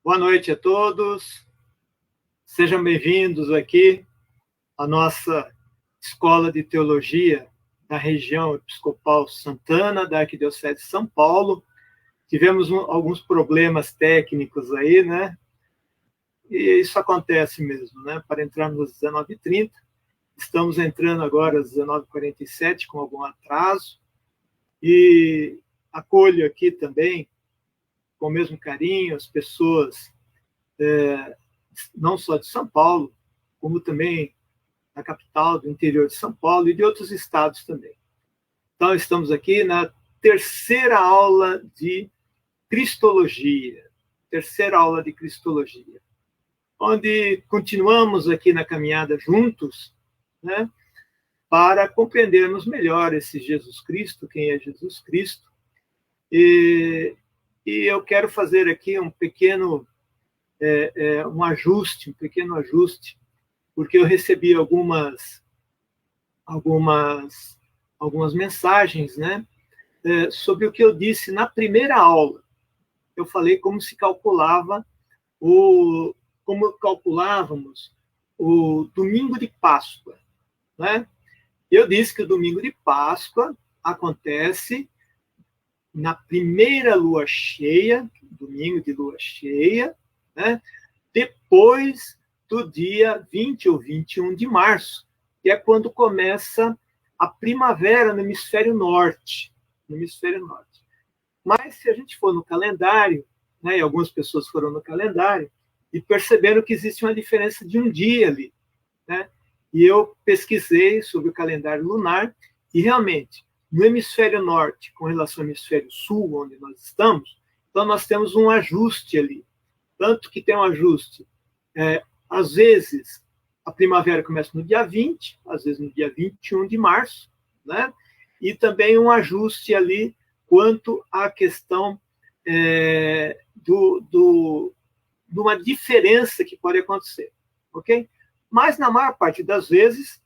Boa noite a todos. Sejam bem-vindos aqui à nossa Escola de Teologia da região Episcopal Santana, da Arquidiocese de São Paulo. Tivemos alguns problemas técnicos aí, né? E isso acontece mesmo, né? Para entrarmos às 19h30. Estamos entrando agora às 19h47, com algum atraso. E acolho aqui também, com o mesmo carinho, as pessoas não só de São Paulo, como também da capital, do interior de São Paulo e de outros estados também. Então, estamos aqui na terceira aula de Cristologia, onde continuamos aqui na caminhada juntos, né, para compreendermos melhor esse Jesus Cristo, quem é Jesus Cristo. E eu quero fazer aqui um pequeno ajuste, porque eu recebi algumas mensagens, né, sobre o que eu disse na primeira aula. Eu falei como calculávamos o domingo de Páscoa, né? Eu disse que o domingo de Páscoa acontece na primeira lua cheia, domingo de lua cheia, né? Depois do dia 20 ou 21 de março, que é quando começa a primavera no hemisfério norte. Mas se a gente for no calendário, né, e algumas pessoas foram no calendário, e perceberam que existe uma diferença de um dia ali, né? E eu pesquisei sobre o calendário lunar, e realmente, no hemisfério norte, com relação ao hemisfério sul, onde nós estamos, então nós temos um ajuste ali. Tanto que tem um ajuste. Às vezes, a primavera começa no dia 20, às vezes no dia 21 de março, né? E também um ajuste ali quanto à questão de uma diferença que pode acontecer, ok? Mas, na maior parte das vezes,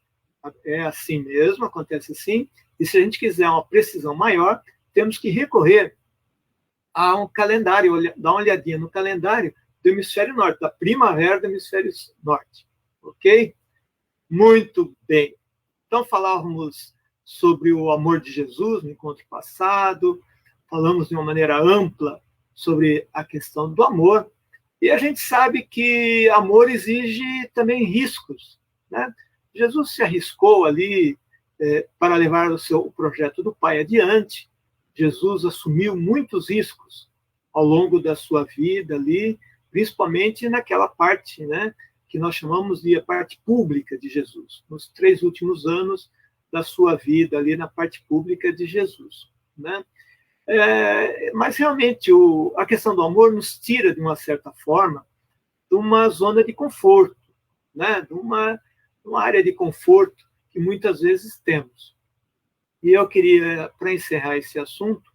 é assim mesmo, acontece assim, e se a gente quiser uma precisão maior, temos que recorrer a um calendário, dar uma olhadinha no calendário do hemisfério norte, da primavera do hemisfério norte, ok? Muito bem. Então, falávamos sobre o amor de Jesus no encontro passado, falamos de uma maneira ampla sobre a questão do amor, e a gente sabe que amor exige também riscos, né? Jesus se arriscou ali para levar o projeto do Pai adiante. Jesus assumiu muitos riscos ao longo da sua vida ali, principalmente naquela parte, né, que nós chamamos de a parte pública de Jesus, nos 3 últimos anos da sua vida ali na parte pública de Jesus, né? Mas realmente a questão do amor nos tira, de uma certa forma, de uma zona de conforto, né? De uma área de conforto que muitas vezes temos. E eu queria, para encerrar esse assunto,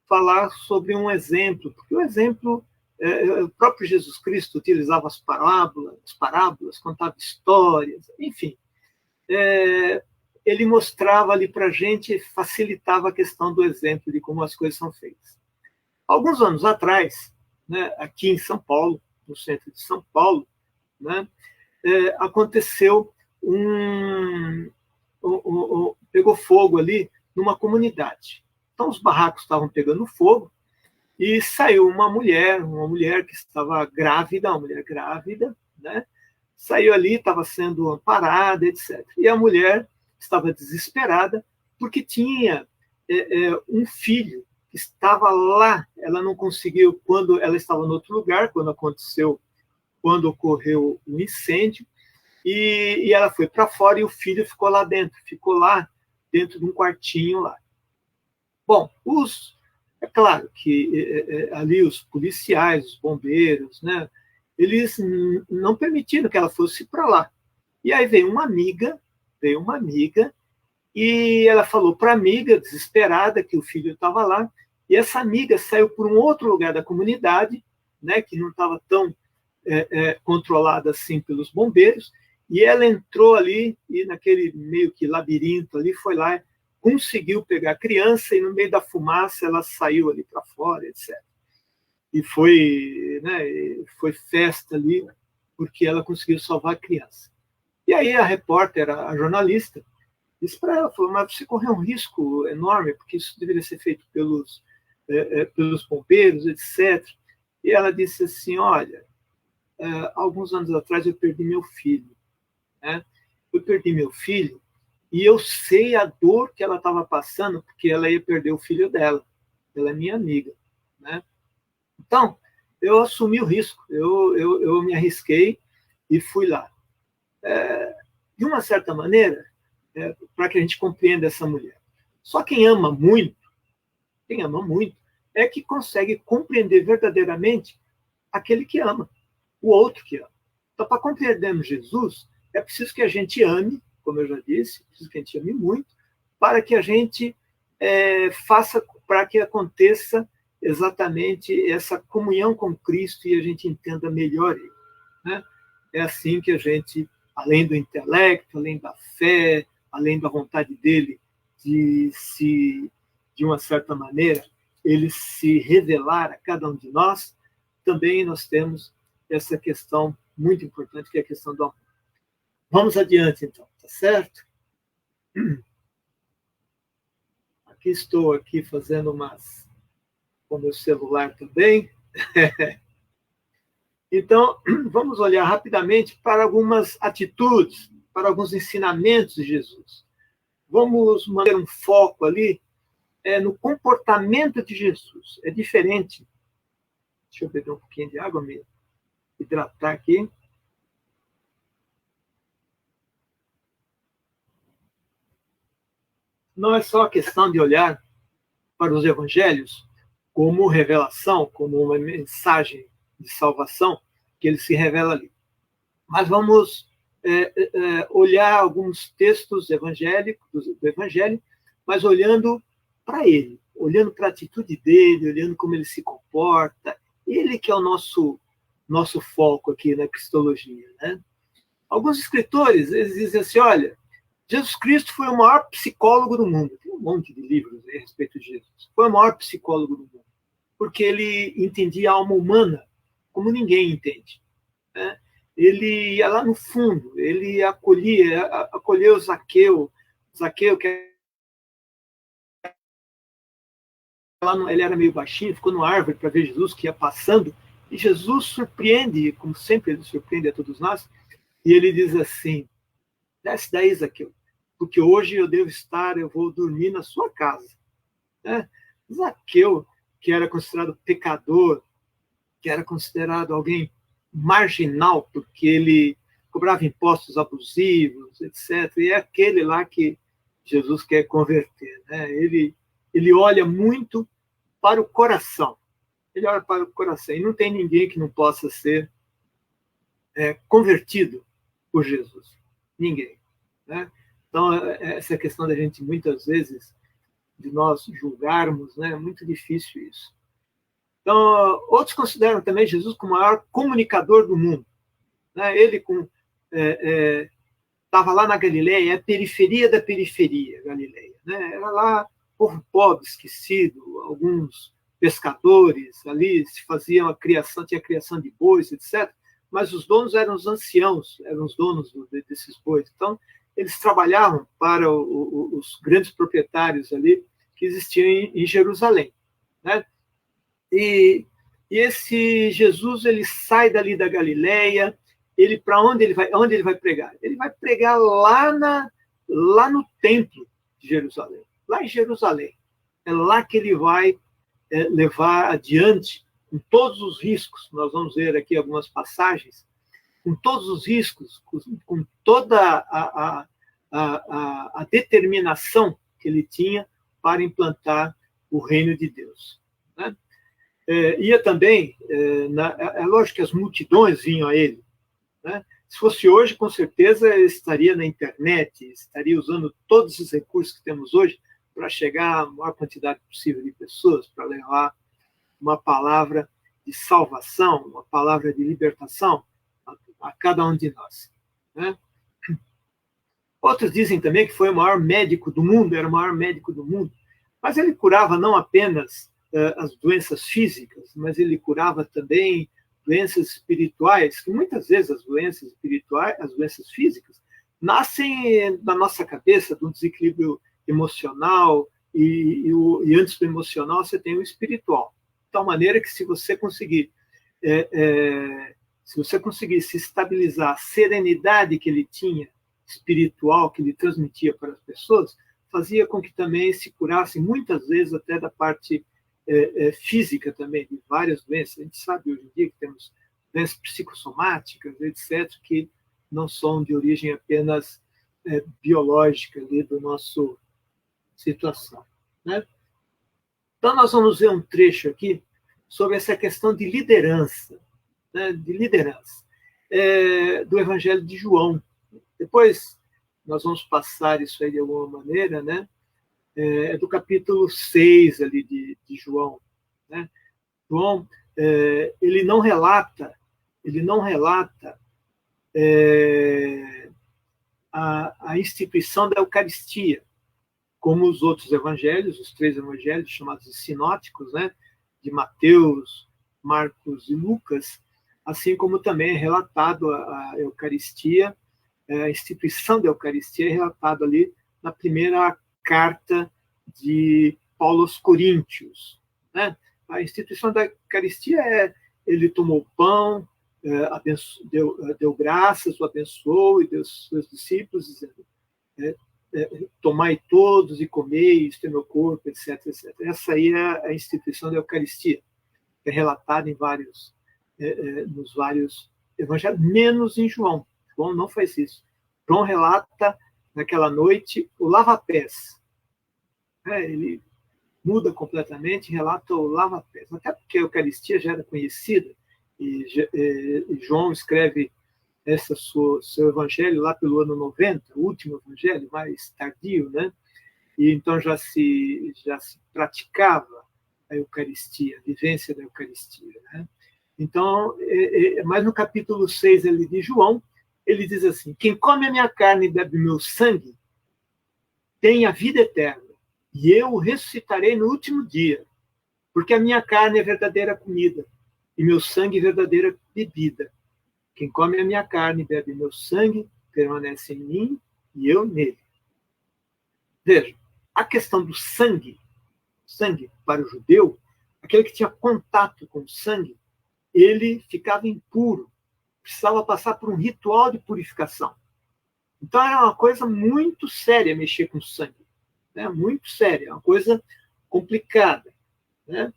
falar sobre um exemplo, porque o exemplo, o próprio Jesus Cristo utilizava as parábolas, contava histórias, enfim. Ele mostrava ali para a gente, facilitava a questão do exemplo de como as coisas são feitas. Alguns anos atrás, né, aqui em São Paulo, no centro de São Paulo, né, aconteceu pegou fogo ali numa comunidade. Então, os barracos estavam pegando fogo e saiu uma mulher que estava grávida, uma mulher grávida, né? Saiu ali, estava sendo amparada, etc. E a mulher estava desesperada porque tinha um filho que estava lá. Ela não conseguiu, quando ela estava em outro lugar, quando ocorreu o incêndio, e ela foi para fora e o filho ficou lá dentro de um quartinho lá. Bom, é claro que ali os policiais, os bombeiros, né, eles não permitiram que ela fosse para lá. E aí veio uma amiga, e ela falou para a amiga, desesperada, que o filho estava lá, e essa amiga saiu por um outro lugar da comunidade, né, que não estava tão controlada assim pelos bombeiros, e ela entrou ali, e naquele meio que labirinto ali, foi lá, conseguiu pegar a criança, e no meio da fumaça ela saiu ali para fora, etc. e foi, né, foi festa ali, porque ela conseguiu salvar a criança. E aí a repórter, a jornalista, disse para ela, falou, mas você correu um risco enorme, porque isso deveria ser feito pelos bombeiros, etc. E ela disse assim, olha, alguns anos atrás eu perdi meu filho, né? Eu perdi meu filho e eu sei a dor que ela estava passando, porque ela ia perder o filho dela. Ela é minha amiga, né? Então, eu assumi o risco, eu me arrisquei e fui lá. De uma certa maneira, para que a gente compreenda essa mulher. Só quem ama muito, é que consegue compreender verdadeiramente aquele que ama, o outro que ama. Então, para compreendermos Jesus, é preciso que a gente ame, como eu já disse, é preciso que a gente ame muito, para que a gente faça, para que aconteça exatamente essa comunhão com Cristo e a gente entenda melhor ele, né? É assim que a gente, além do intelecto, além da fé, além da vontade dele de uma certa maneira, ele se revelar a cada um de nós, também nós temos essa questão muito importante, que é a questão do amor. Vamos adiante, então, tá certo? Aqui estou aqui fazendo umas com o meu celular também. Então, vamos olhar rapidamente para algumas atitudes, para alguns ensinamentos de Jesus. Vamos manter um foco ali no comportamento de Jesus. É diferente. Deixa eu beber um pouquinho de água, me hidratar aqui. Não é só a questão de olhar para os evangelhos como revelação, como uma mensagem de salvação que ele se revela ali. Mas vamos olhar alguns textos evangélicos do Evangelho, mas olhando para ele, olhando para a atitude dele, olhando como ele se comporta. Ele que é o nosso foco aqui na cristologia, né? Alguns escritores, eles dizem assim, olha, Jesus Cristo foi o maior psicólogo do mundo. Tem um monte de livros a respeito de Jesus. Foi o maior psicólogo do mundo, porque ele entendia a alma humana como ninguém entende, né? Ele ia lá no fundo, ele acolheu Zaqueu, que ele era meio baixinho, ficou no árvore para ver Jesus que ia passando, e Jesus surpreende, como sempre ele surpreende a todos nós, e ele diz assim, desce daí, Zaqueu, porque hoje eu vou dormir na sua casa, né? Zaqueu, que era considerado pecador, que era considerado alguém marginal, porque ele cobrava impostos abusivos, etc. E é aquele lá que Jesus quer converter, né? Ele olha muito para o coração. Ele olha para o coração. E não tem ninguém que não possa ser convertido por Jesus. Ninguém, né? Então, essa questão da gente, muitas vezes, de nós julgarmos, né? É muito difícil isso. Então, outros consideram também Jesus como o maior comunicador do mundo, né? Ele estava lá na Galileia, a periferia da periferia, Galileia, né? Era lá povo pobre, esquecido, alguns pescadores ali, se faziam a criação, tinha a criação de bois, etc. Mas os donos eram os anciãos, eram os donos desses bois. Então, eles trabalhavam para os grandes proprietários ali que existiam em Jerusalém, né? E esse Jesus, ele sai dali da Galileia, ele para onde ele vai? Onde ele vai pregar? Ele vai pregar lá no templo de Jerusalém, lá em Jerusalém. É lá que ele vai levar adiante, com todos os riscos. Nós vamos ver aqui algumas passagens, com todos os riscos, com toda a determinação que ele tinha para implantar o reino de Deus, né? Ia também, é lógico que as multidões vinham a ele, né? Se fosse hoje, com certeza, ele estaria na internet, estaria usando todos os recursos que temos hoje para chegar à maior quantidade possível de pessoas, para levar uma palavra de salvação, uma palavra de libertação a cada um de nós, né? Outros dizem também que foi o maior médico do mundo, era o maior médico do mundo, mas ele curava não apenas as doenças físicas, mas ele curava também doenças espirituais, que muitas vezes as doenças espirituais, as doenças físicas, nascem da nossa cabeça, do desequilíbrio emocional, e antes do emocional você tem o espiritual. De tal maneira que se você conseguir se estabilizar a serenidade que ele tinha, espiritual, que ele transmitia para as pessoas, fazia com que também se curassem, muitas vezes até da parte física também, de várias doenças. A gente sabe hoje em dia que temos doenças psicossomáticas, etc., que não são de origem apenas biológica ali do nosso situação, né? Então, nós vamos ver um trecho aqui sobre essa questão de liderança, né, do Evangelho de João. Depois, nós vamos passar isso aí de alguma maneira, né? Do capítulo 6 ali de João, né? João, ele não relata a instituição da Eucaristia, como os outros evangelhos, os 3 evangelhos chamados sinóticos, né, de Mateus, Marcos e Lucas, assim como também é relatado a Eucaristia, a instituição da Eucaristia é relatado ali na primeira carta de Paulo aos Coríntios, né? A instituição da Eucaristia ele tomou o pão, deu graças, o abençoou e deu aos seus discípulos, dizendo: tomai todos e comei, isto é meu corpo, etc, etc. Essa aí é a instituição da Eucaristia, que é relatada nos vários evangelhos, menos em João. João não faz isso. João relata, naquela noite, o lava-pés. Ele muda completamente, relata o lava-pés. Até porque a Eucaristia já era conhecida, e João escreve seu evangelho lá pelo ano 90, o último evangelho, mais tardio, né? E então já se praticava a Eucaristia, a vivência da Eucaristia, né? Então, mas no capítulo 6 ali de João, ele diz assim: quem come a minha carne e bebe meu sangue tem a vida eterna, e eu o ressuscitarei no último dia, porque a minha carne é verdadeira comida, e meu sangue é verdadeira bebida. Quem come a minha carne e bebe meu sangue permanece em mim e eu nele. Veja, a questão do sangue para o judeu, aquele que tinha contato com o sangue, ele ficava impuro, precisava passar por um ritual de purificação. Então era uma coisa muito séria mexer com sangue, né? Muito séria, uma coisa complicada, né?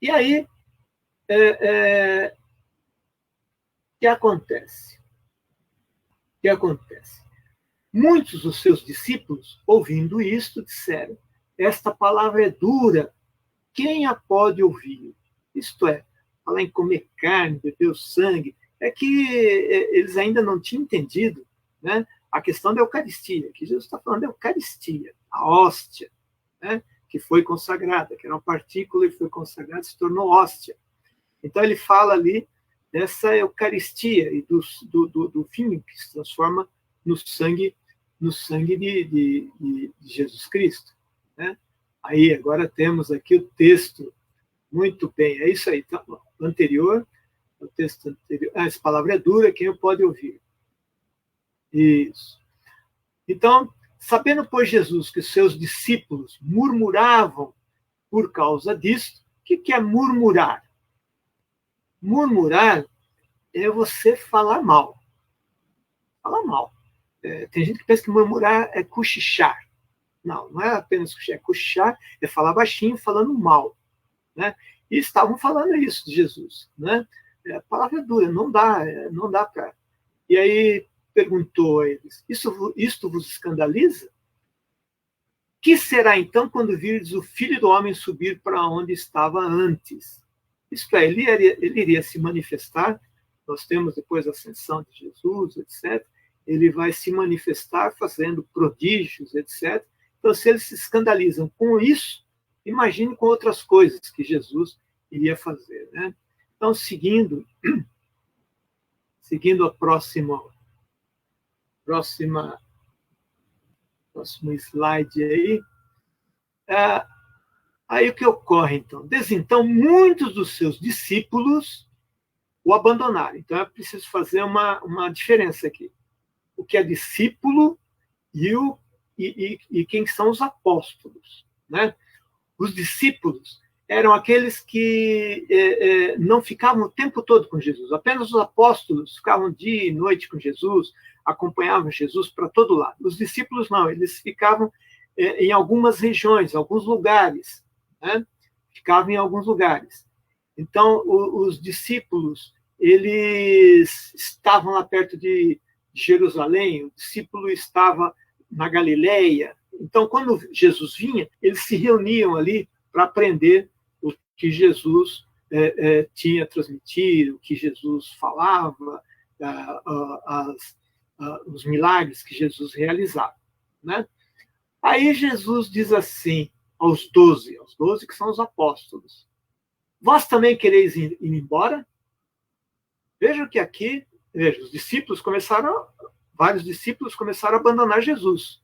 E aí, o que acontece? Muitos dos seus discípulos, ouvindo isto, disseram: esta palavra é dura, quem a pode ouvir? Isto é, falar em comer carne, beber o sangue, é que eles ainda não tinham entendido, né, a questão da Eucaristia, que Jesus está falando da Eucaristia, a hóstia, né, que foi consagrada, que era uma partícula e foi consagrada, se tornou hóstia. Então ele fala ali dessa Eucaristia e do fim que se transforma no sangue de Jesus Cristo, né? Aí agora temos aqui o texto, muito bem, é isso aí, tá? O texto anterior, essa palavra é dura, quem pode ouvir? Isso. Então, sabendo, pois, Jesus que seus discípulos murmuravam por causa disso, o que é murmurar? Murmurar é você falar mal. Falar mal. Tem gente que pensa que murmurar é cochichar. Não, não é apenas cochichar. Cochichar é falar baixinho, falando mal, né? E estavam falando isso de Jesus, né? A palavra é dura, não dá para. E aí perguntou a eles: isto vos escandaliza? Que será então quando virdes o Filho do Homem subir para onde estava antes? Isto é, ele iria se manifestar. Nós temos depois a ascensão de Jesus, etc. Ele vai se manifestar fazendo prodígios, etc. Então, se eles se escandalizam com isso, imagine com outras coisas que Jesus iria fazer, né? Então, seguindo a próximo slide aí, Aí o que ocorre, então? Desde então, muitos dos seus discípulos o abandonaram. Então, é preciso fazer uma diferença aqui. O que é discípulo e quem são os apóstolos, né? Os discípulos eram aqueles que não ficavam o tempo todo com Jesus. Apenas os apóstolos ficavam dia e noite com Jesus, acompanhavam Jesus para todo lado. Os discípulos não, eles ficavam em algumas regiões, alguns lugares, né? Ficavam em alguns lugares. Então, os discípulos, eles estavam lá perto de Jerusalém, o discípulo estava na Galileia. Então, quando Jesus vinha, eles se reuniam ali para aprender o que Jesus tinha transmitido, o que Jesus falava, os milagres que Jesus realizava, né? Aí Jesus diz assim aos 12 que são os apóstolos: vós também quereis ir embora? Veja que aqui, os discípulos vários discípulos começaram a abandonar Jesus.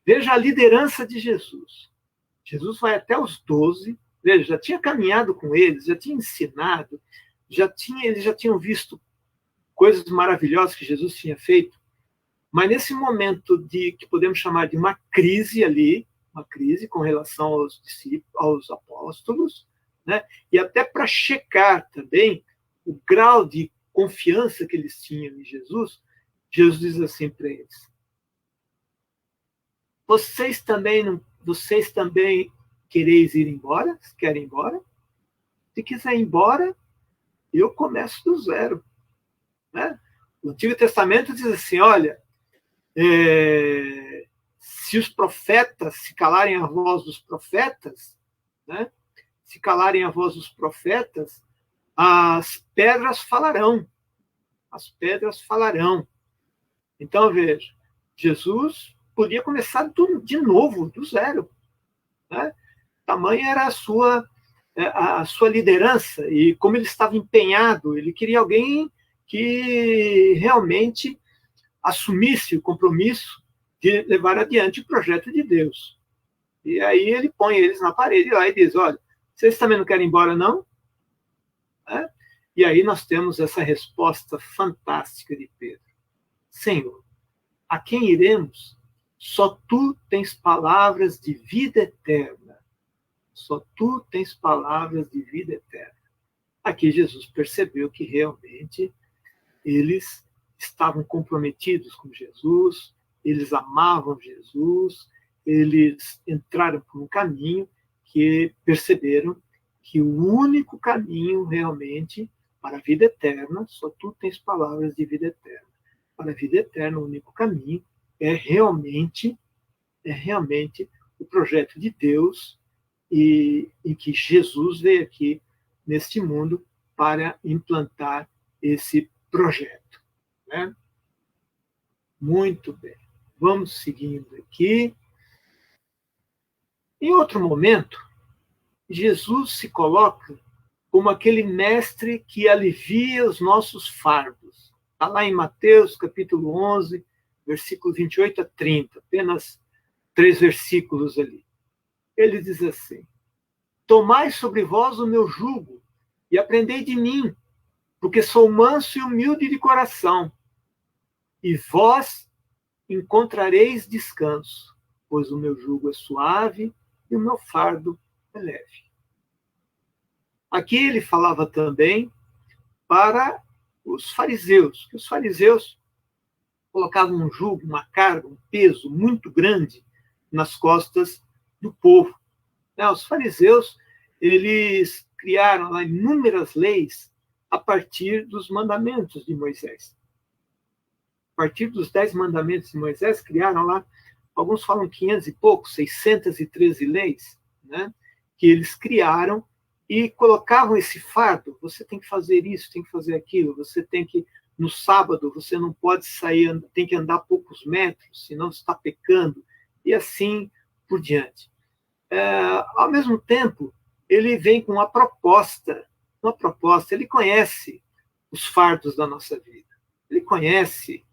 Veja a liderança de Jesus. Jesus vai até os 12, veja, já tinha caminhado com eles, já tinha ensinado, eles já tinham visto coisas maravilhosas que Jesus tinha feito, mas nesse momento que podemos chamar de uma crise ali, uma crise com relação aos discípulos, aos apóstolos, né? E até para checar também o grau de confiança que eles tinham em Jesus, Jesus diz assim para eles: vocês também quereis ir embora? Querem ir embora? Se quiser ir embora, eu começo do zero, né? O Antigo Testamento diz assim: olha, se os profetas se calarem a voz dos profetas, né? Se calarem a voz dos profetas, as pedras falarão. As pedras falarão. Então, veja, Jesus podia começar de novo, do zero, né? Tamanha era a sua liderança, e como ele estava empenhado, ele queria alguém que realmente assumisse o compromisso de levar adiante o projeto de Deus. E aí ele põe eles na parede lá e diz: olha, vocês também não querem ir embora, não? E aí nós temos essa resposta fantástica de Pedro: Senhor, a quem iremos? Só tu tens palavras de vida eterna. Só tu tens palavras de vida eterna. Aqui Jesus percebeu que realmente eles estavam comprometidos com Jesus, eles amavam Jesus, eles entraram por um caminho que perceberam que o único caminho realmente para a vida eterna, só tu tens palavras de vida eterna. Para a vida eterna, o único caminho é realmente o projeto de Deus, e que Jesus veio aqui neste mundo para implantar esse projeto, né? Muito bem. Vamos seguindo aqui. Em outro momento, Jesus se coloca como aquele mestre que alivia os nossos fardos. Está lá em Mateus, capítulo 11, versículo 28 a 30, apenas 3 versículos ali. Ele diz assim: tomai sobre vós o meu jugo e aprendei de mim, porque sou manso e humilde de coração, e vós encontrareis descanso, pois o meu jugo é suave e o meu fardo é leve. Aqui ele falava também para os fariseus, que os fariseus colocavam um jugo, uma carga, um peso muito grande nas costas do povo. Os fariseus, eles criaram lá inúmeras leis a partir dos mandamentos de Moisés. A partir dos 10 mandamentos de Moisés, criaram lá, alguns falam 500 e poucos, 613 leis, né, que eles criaram e colocavam esse fardo: você tem que fazer isso, tem que fazer aquilo, você tem que, no sábado, você não pode sair, tem que andar poucos metros, senão você está pecando, e assim por diante. Ao mesmo tempo, ele vem com uma proposta, ele conhece os fardos da nossa vida, ele conhece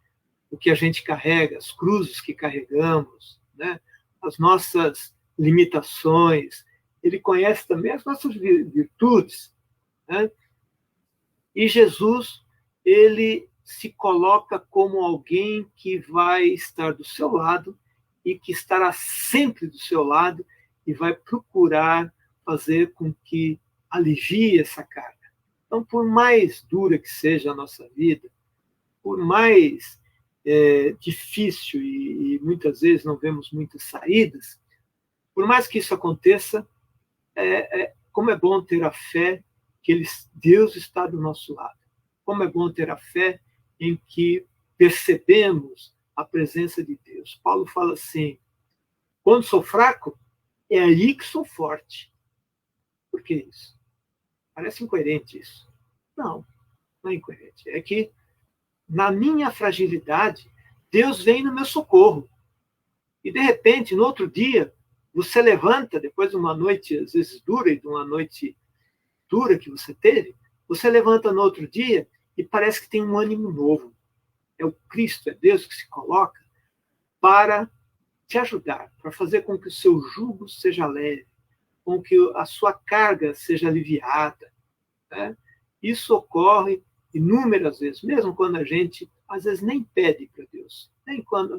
o que a gente carrega, as cruzes que carregamos, né? as nossas limitações, ele conhece também as nossas virtudes, né? E Jesus, ele se coloca como alguém que vai estar do seu lado e que estará sempre do seu lado e vai procurar fazer com que alivie essa carga. Então, por mais dura que seja a nossa vida, por mais difícil e muitas vezes não vemos muitas saídas, por mais que isso aconteça, como é bom ter a fé que Deus está do nosso lado. Como é bom ter a fé em que percebemos a presença de Deus. Paulo fala assim, quando sou fraco, é aí que sou forte. Por que isso? Parece incoerente isso. Não, não é incoerente. É que, na minha fragilidade, Deus vem no meu socorro. E, de repente, no outro dia, você levanta, depois de uma noite, às vezes, dura, e de uma noite dura que você teve, você levanta no outro dia e parece que tem um ânimo novo. É o Cristo, é Deus que se coloca para te ajudar, para fazer com que o seu jugo seja leve, com que a sua carga seja aliviada, né? Isso ocorre inúmeras vezes, mesmo quando a gente, às vezes, nem pede para Deus.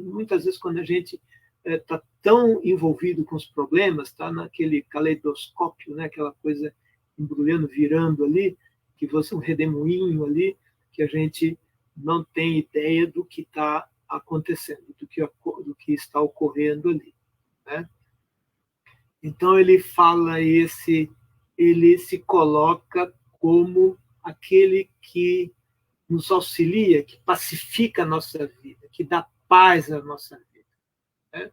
Muitas vezes, quando a gente está tão envolvido com os problemas, está naquele caleidoscópio, né? Aquela coisa embrulhando, virando ali, que você um redemoinho ali, que a gente não tem ideia do que está acontecendo, do que está ocorrendo ali, né? Então ele fala ele se coloca como aquele que nos auxilia, que pacifica a nossa vida, que dá paz à nossa vida, né?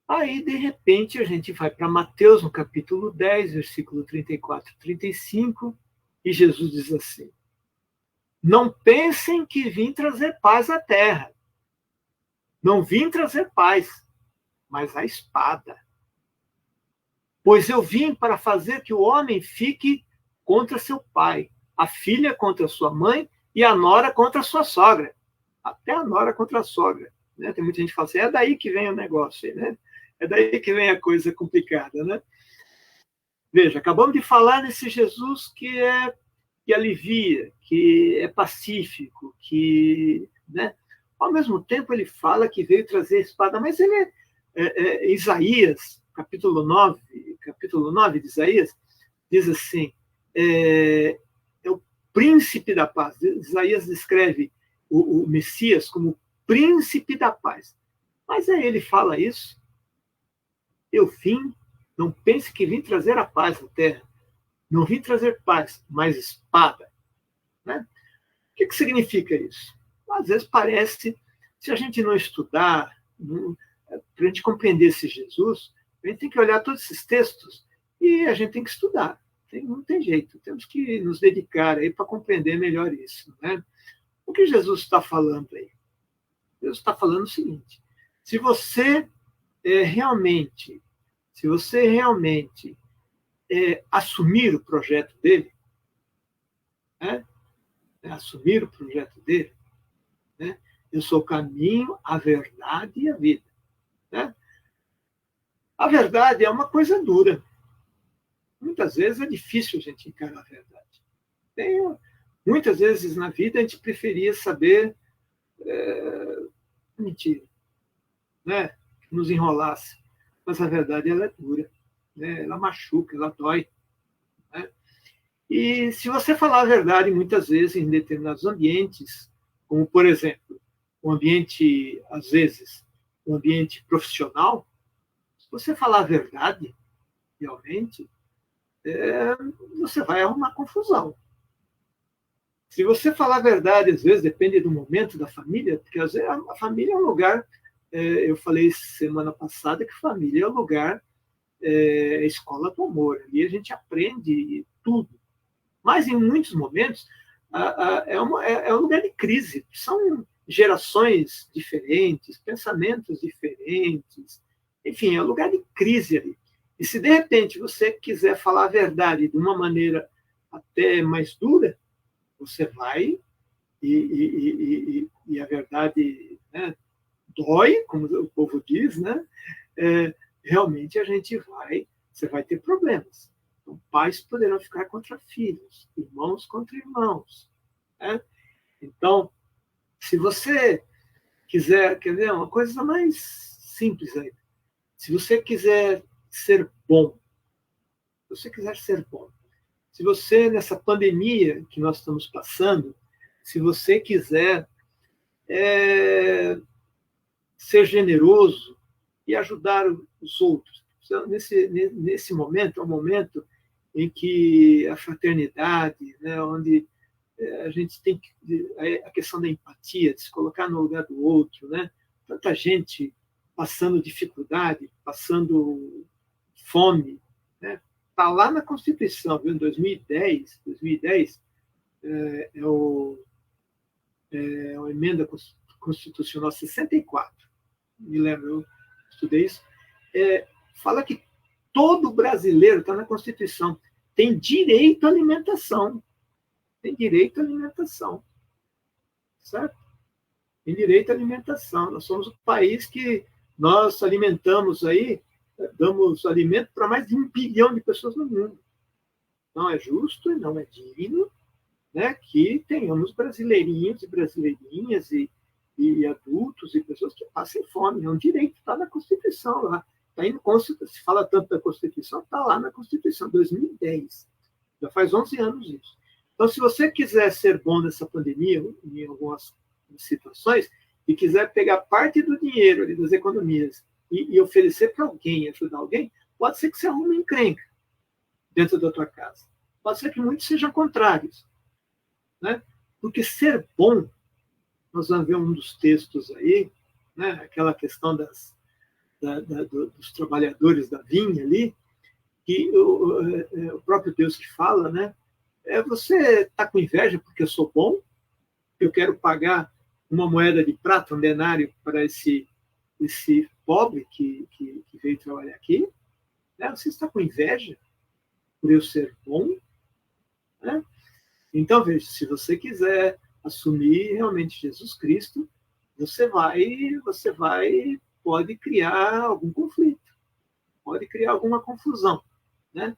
Aí, de repente, a gente vai para Mateus, no capítulo 10, versículo 34 e 35, e Jesus diz assim, não pensem que vim trazer paz à terra. Não vim trazer paz, mas a espada. Pois eu vim para fazer que o homem fique contra seu pai, a filha contra sua mãe e a nora contra sua sogra. Até a nora contra a sogra, né? Tem muita gente que fala assim, é daí que vem o negócio, né? É daí que vem a coisa complicada, né? Veja, acabamos de falar nesse Jesus que alivia, que é pacífico, que, né? Ao mesmo tempo ele fala que veio trazer a espada, mas ele Isaías, capítulo 9 de Isaías, diz assim, é o príncipe da paz. Isaías descreve o Messias como príncipe da paz. Mas aí ele fala isso, eu vim, não pense que vim trazer a paz à terra, não vim trazer paz, mas espada, né? O que significa isso? Às vezes parece, se a gente não estudar, para a gente compreender esse Jesus, a gente tem que olhar todos esses textos e a gente tem que estudar. Não tem jeito, temos que nos dedicar aí para compreender melhor isso, né? O que Jesus está falando aí? Jesus está falando o seguinte, se você realmente assumir o projeto dele, né? Assumir o projeto dele, né? Eu sou o caminho, a verdade e a vida, né? A verdade é uma coisa dura. Muitas vezes é difícil a gente encarar a verdade. Muitas vezes na vida a gente preferia saber mentira, né? Que nos enrolasse. Mas a verdade ela é dura, né? Ela machuca, ela dói, né? E se você falar a verdade muitas vezes em determinados ambientes, como por exemplo, às vezes, um ambiente profissional, se você falar a verdade, realmente, você vai arrumar confusão. Se você falar a verdade, às vezes, depende do momento da família, porque às vezes a família é um lugar, eu falei semana passada que família é um lugar, a escola do amor, ali a gente aprende tudo. Mas em muitos momentos é um lugar de crise, são gerações diferentes, pensamentos diferentes, enfim, é um lugar de crise ali. E se de repente você quiser falar a verdade de uma maneira até mais dura, você vai e a verdade, né, dói, como o povo diz, né? Realmente você vai ter problemas. Então, pais poderão ficar contra filhos, irmãos contra irmãos. Né? Então, se você quer ver uma coisa mais simples aí, se você quiser ser bom, se você, nessa pandemia que nós estamos passando, se você quiser ser generoso e ajudar os outros, nesse momento, é um momento em que a fraternidade, né, onde a gente tem a questão da empatia, de se colocar no lugar do outro, né? Tanta gente passando dificuldade, passando fome, né? Está lá na Constituição, viu? Em 2010 é a emenda constitucional 64, me lembro, eu estudei isso, fala que todo brasileiro, está na Constituição, tem direito à alimentação. Tem direito à alimentação. Certo? Tem direito à alimentação. Nós somos o país que nós alimentamos aí, damos alimento para mais de 1 bilhão de pessoas no mundo. Não é justo e não é digno, né, que tenhamos brasileirinhos e brasileirinhas e adultos e pessoas que passem fome. É um direito, está na Constituição lá. Tá aí no se fala tanto da Constituição, está lá na Constituição, 2010. Já faz 11 anos isso. Então, se você quiser ser bom nessa pandemia, em algumas situações, e quiser pegar parte do dinheiro ali, das economias e oferecer para alguém, ajudar alguém, pode ser que você arrume encrenca dentro da tua casa. Pode ser que muitos sejam contrários. Né? Porque ser bom, nós vamos ver um dos textos aí, né? Aquela questão dos trabalhadores da vinha ali, que o próprio Deus que fala, né? Você está com inveja porque eu sou bom? Eu quero pagar uma moeda de prata, um denário, para esse pobre que veio trabalhar aqui? Né? Você está com inveja por eu ser bom? Né? Então, veja, se você quiser assumir realmente Jesus Cristo, pode criar algum conflito, pode criar alguma confusão, né?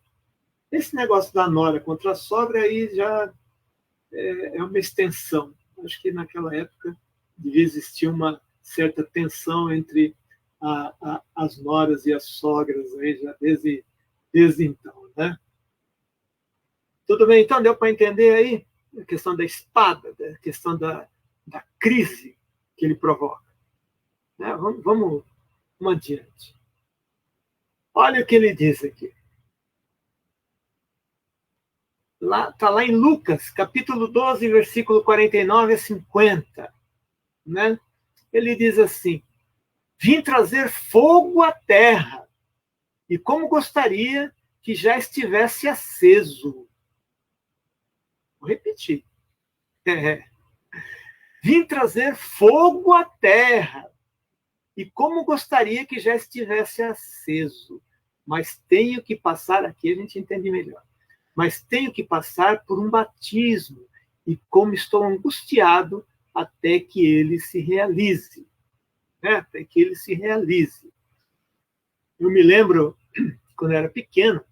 Esse negócio da nora contra a sogra aí já é uma extensão. Acho que naquela época devia existir uma certa tensão entre as noras e as sogras aí já desde então, né? Tudo bem, então deu para entender aí a questão da espada, a questão da crise que ele provoca. Né? Vamos adiante. Olha o que ele diz aqui. Está lá em Lucas, capítulo 12, versículo 49 a 50. Né? Ele diz assim: vim trazer fogo à terra, e como gostaria que já estivesse aceso. Vou repetir. Vim trazer fogo à terra, e como gostaria que já estivesse aceso. Mas tenho que passar, aqui a gente entende melhor, mas tenho que passar por um batismo, e como estou angustiado até que ele se realize. Né? Até que ele se realize. Eu me lembro, quando eu era pequeno,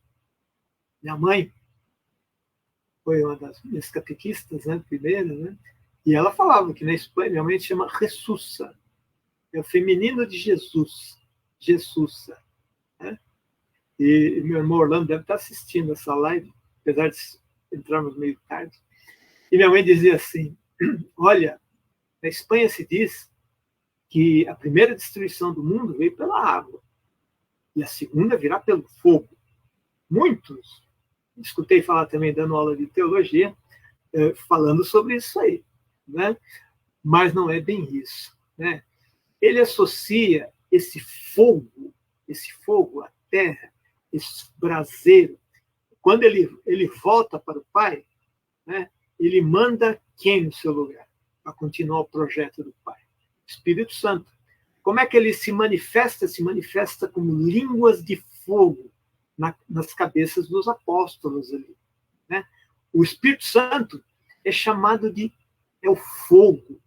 minha mãe foi uma das minhas catequistas, né, primeira, né? E ela falava que na Espanha, minha mãe chama Jesusa, é o feminino de Jesus, Jesusa. Né? E meu irmão Orlando deve estar assistindo essa live, apesar de entrarmos meio tarde. E minha mãe dizia assim: olha, na Espanha se diz que a primeira destruição do mundo veio pela água, e a segunda virá pelo fogo. Muitos, escutei falar também, dando aula de teologia, falando sobre isso aí, né? Mas não é bem isso, né? Ele associa esse fogo à terra, esse braseiro, quando ele volta para o Pai, né? Ele manda quem no seu lugar para continuar o projeto do Pai? Espírito Santo. Como é que ele se manifesta? Se manifesta como línguas de fogo nas cabeças dos apóstolos ali. Né? O Espírito Santo é chamado de o fogo.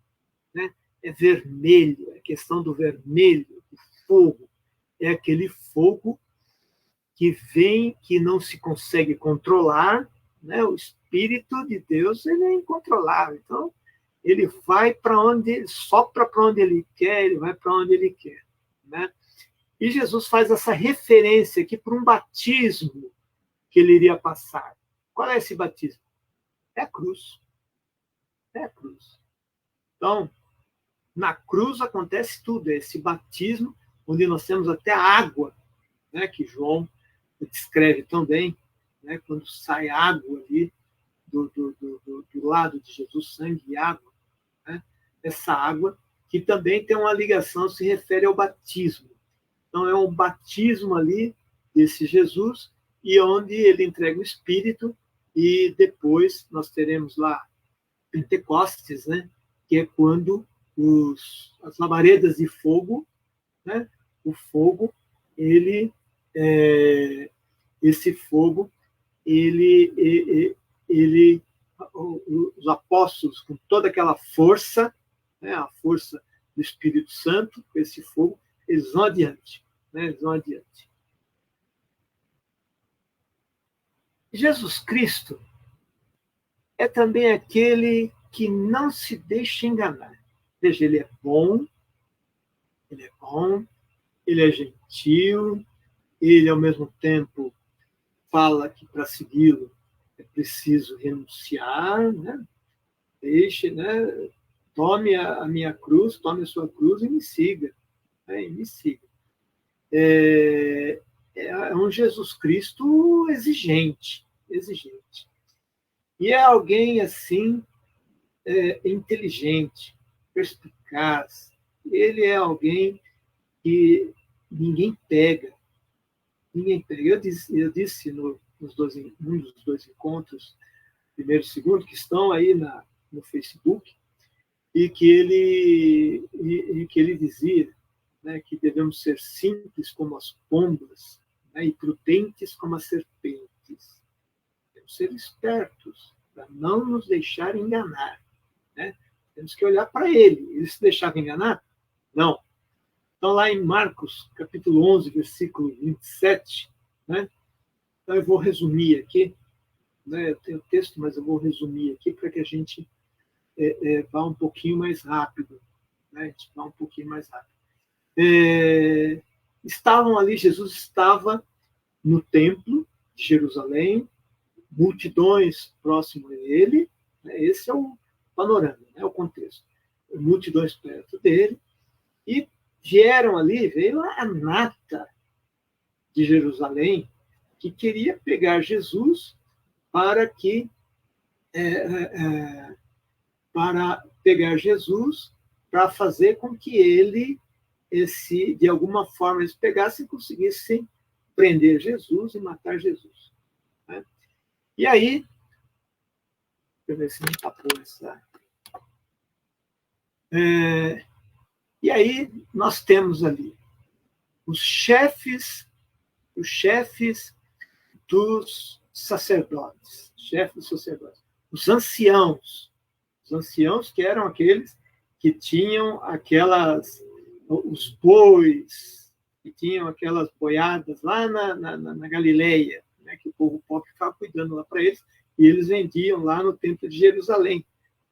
Né? é vermelho, é a questão do vermelho, do fogo. É aquele fogo que vem, que não se consegue controlar, né? O Espírito de Deus, ele é incontrolável. Então, ele vai para onde, ele sopra para onde ele quer, ele vai para onde ele quer, né? E Jesus faz essa referência aqui para um batismo que ele iria passar. Qual é esse batismo? É a cruz. É a cruz. Então, na cruz acontece tudo, é esse batismo, onde nós temos até a água, né, que João descreve tão bem, né, quando sai água ali do lado de Jesus, sangue e água, né, essa água, que também tem uma ligação, se refere ao batismo. Então, é um batismo ali desse Jesus, e onde ele entrega o Espírito, e depois nós teremos lá Pentecostes, né, que é quando as labaredas de fogo, né, o fogo, esse fogo, os apóstolos, com toda aquela força, né, a força do Espírito Santo, com esse fogo, eles vão adiante. Né, eles vão adiante. Jesus Cristo é também aquele que não se deixa enganar. Veja, ele é bom, ele é gentil, ele, ao mesmo tempo, fala que para segui-lo é preciso renunciar, né? Deixe, né? Tome a minha cruz, tome a sua cruz e me siga. Né? E me siga. É um Jesus Cristo exigente. E é alguém, assim, inteligente, perspicaz. Ele é alguém que ninguém pega. Eu disse num dos dois encontros, primeiro e segundo, que estão aí no Facebook, e que ele dizia, né, que devemos ser simples como as pombas, né, e prudentes como as serpentes. Temos que ser espertos para não nos deixar enganar. Né? Temos que olhar para ele. Ele se deixava enganar? Não. Então, lá em Marcos, capítulo 11, versículo 27, né? Então, eu vou resumir aqui, né? Eu tenho o texto, mas eu vou resumir aqui para que a gente vá um pouquinho mais rápido. Né? A gente vá um pouquinho mais rápido. Estavam ali, Jesus estava no templo de Jerusalém, multidões próximo a ele, né? Esse é o panorama, né? O contexto. Multidões perto dele, e veio a nata de Jerusalém, que queria pegar Jesus para fazer com que ele, de alguma forma, eles pegassem e conseguissem prender Jesus e matar Jesus. Né? E aí, deixa eu ver se não tapou essa. E aí nós temos ali os chefes dos sacerdotes, os anciãos que eram aqueles que tinham os bois, que tinham aquelas boiadas lá na Galileia, né, que o povo pobre ficava cuidando lá para eles, e eles vendiam lá no templo de Jerusalém,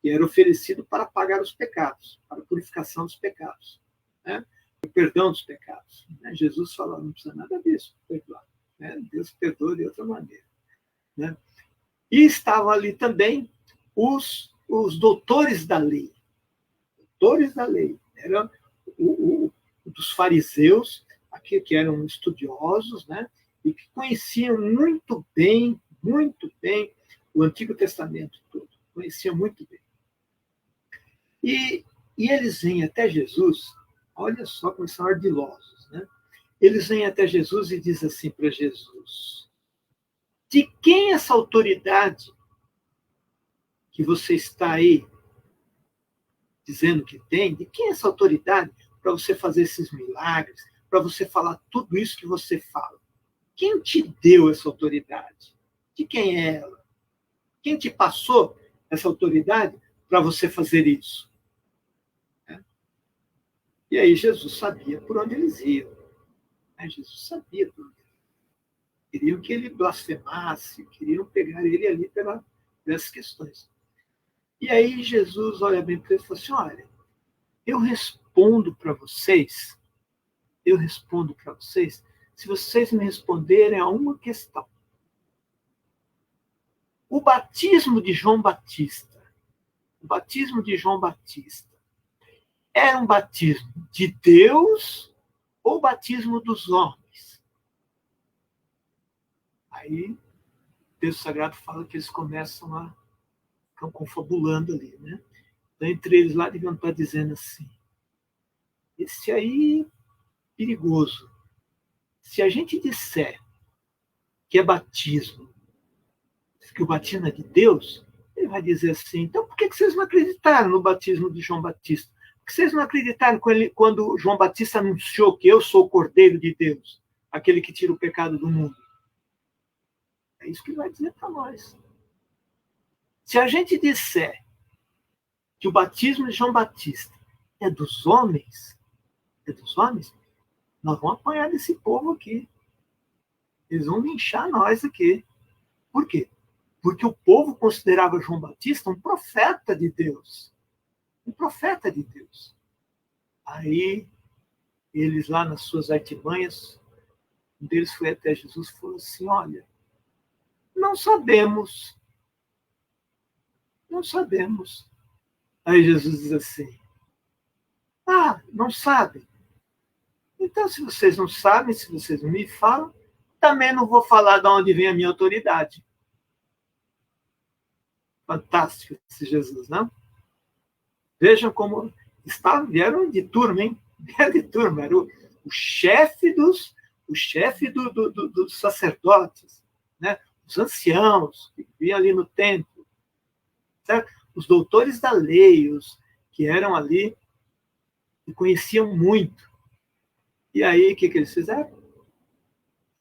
que era oferecido para pagar os pecados, para a purificação dos pecados, né, o perdão dos pecados. Né? Jesus falou, não precisa nada disso, perdoar. Né? Deus perdoa de outra maneira. Né? E estavam ali também os doutores da lei. Doutores da lei. Eram dos fariseus, aqui, que eram estudiosos, né? E que conheciam muito bem o Antigo Testamento todo. Conheciam muito bem. E eles vêm até Jesus, olha só como são ardilosos, né? Eles vêm até Jesus e dizem assim para Jesus: de quem essa autoridade que você está aí dizendo que tem, de quem essa autoridade para você fazer esses milagres, para você falar tudo isso que você fala? Quem te deu essa autoridade? De quem é ela? Quem te passou essa autoridade para você fazer isso? E aí Jesus sabia por onde eles iam. Jesus sabia por onde eles iam. Queriam que ele blasfemasse, queriam pegar ele ali pelas questões. E aí Jesus olha bem para ele e fala assim, olha, eu respondo para vocês se vocês me responderem a uma questão. O batismo de João Batista era um batismo de Deus ou batismo dos homens? Aí o texto sagrado fala que eles começam a ficar confabulando ali, né? Então, entre eles lá deviam estar dizendo assim, esse aí perigoso. Se a gente disser que é batismo, que o batismo é de Deus, ele vai dizer assim, então por que vocês não acreditaram no batismo de João Batista? Por que vocês não acreditaram quando João Batista anunciou que eu sou o Cordeiro de Deus, aquele que tira o pecado do mundo? É isso que ele vai dizer para nós. Se a gente disser que o batismo de João Batista é dos homens, nós vamos apanhar desse povo aqui. Eles vão linchar nós aqui. Por quê? Porque o povo considerava João Batista um profeta de Deus. Um profeta de Deus. Aí, eles lá nas suas artimanhas, um deles foi até Jesus e falou assim, olha, não sabemos. Aí Jesus diz assim, não sabem? Então, se vocês não sabem, se vocês não me falam, também não vou falar de onde vem a minha autoridade. Fantástico esse Jesus, não? Vejam como vieram de turma, hein? Vieram de turma, era o chefe dos sacerdotes, né? Os anciãos que viviam ali no templo, certo? Os doutores da lei, os que eram ali e conheciam muito. E aí, o que eles fizeram?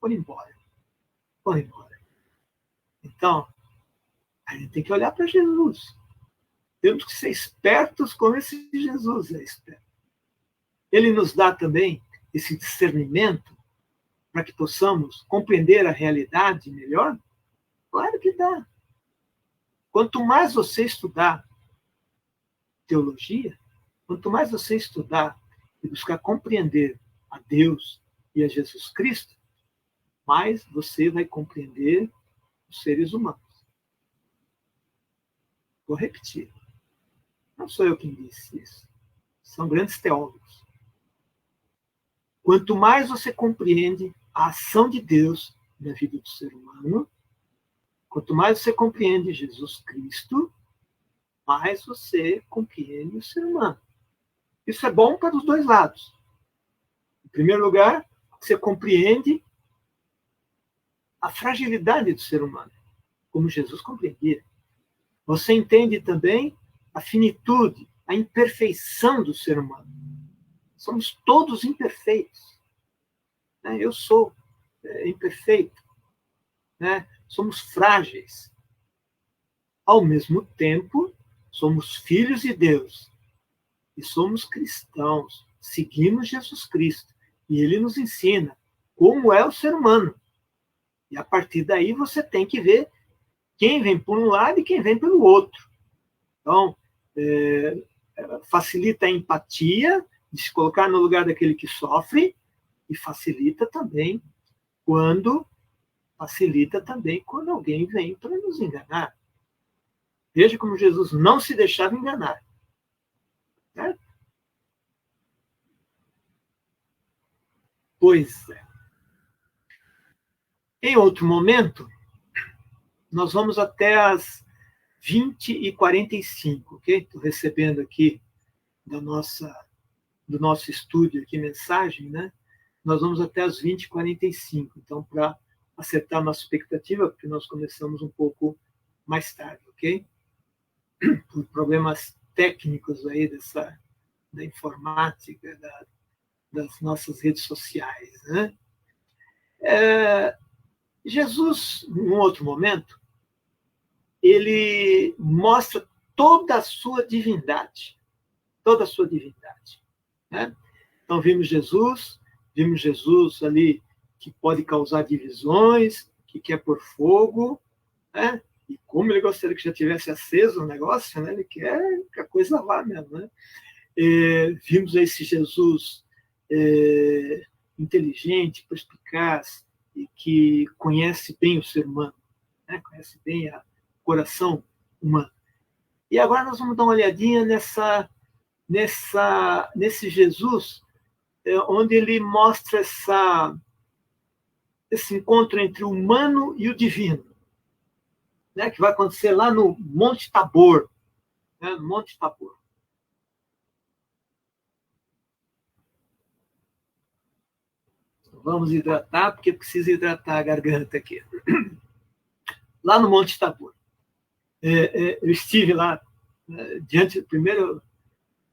Foram embora. Então, a gente tem que olhar para Jesus. Temos que ser espertos como esse Jesus é esperto. Ele nos dá também esse discernimento para que possamos compreender a realidade melhor? Claro que dá. Quanto mais você estudar teologia, quanto mais você estudar e buscar compreender a Deus e a Jesus Cristo, mais você vai compreender os seres humanos. Vou repetir. Não sou eu quem disse isso. São grandes teólogos. Quanto mais você compreende a ação de Deus na vida do ser humano, quanto mais você compreende Jesus Cristo, mais você compreende o ser humano. Isso é bom para os dois lados. Em primeiro lugar, você compreende a fragilidade do ser humano, como Jesus compreendia. Você entende também a finitude, a imperfeição do ser humano. Somos todos imperfeitos. Eu sou imperfeito. Somos frágeis. Ao mesmo tempo, somos filhos de Deus. E somos cristãos. Seguimos Jesus Cristo. E Ele nos ensina como é o ser humano. E a partir daí você tem que ver quem vem por um lado e quem vem pelo outro. Então, facilita a empatia, de se colocar no lugar daquele que sofre, e facilita também quando alguém vem para nos enganar. Veja como Jesus não se deixava enganar. Certo? Pois é. Em outro momento, nós vamos até as 20h45, ok? Estou recebendo aqui do nosso estúdio aqui mensagem, né? Nós vamos até as 20h45. Então, para acertar a nossa expectativa, porque nós começamos um pouco mais tarde, ok? Por problemas técnicos aí da informática, das nossas redes sociais, né? Jesus, num outro momento, ele mostra toda a sua divindade, né? Então, vimos Jesus ali que pode causar divisões, que quer pôr fogo, né? E como ele gostaria que já tivesse aceso o negócio, né? Ele quer que a coisa vá mesmo, né? Vimos esse Jesus inteligente, perspicaz, e que conhece bem o ser humano, né? Conhece bem o coração humano. E agora nós vamos dar uma olhadinha nesse Jesus, onde ele mostra esse encontro entre o humano e o divino, né? Que vai acontecer lá no Monte Tabor, né? No Monte Tabor. Vamos hidratar, porque precisa hidratar a garganta aqui. Lá no Monte Tabor. Eu estive lá, primeiro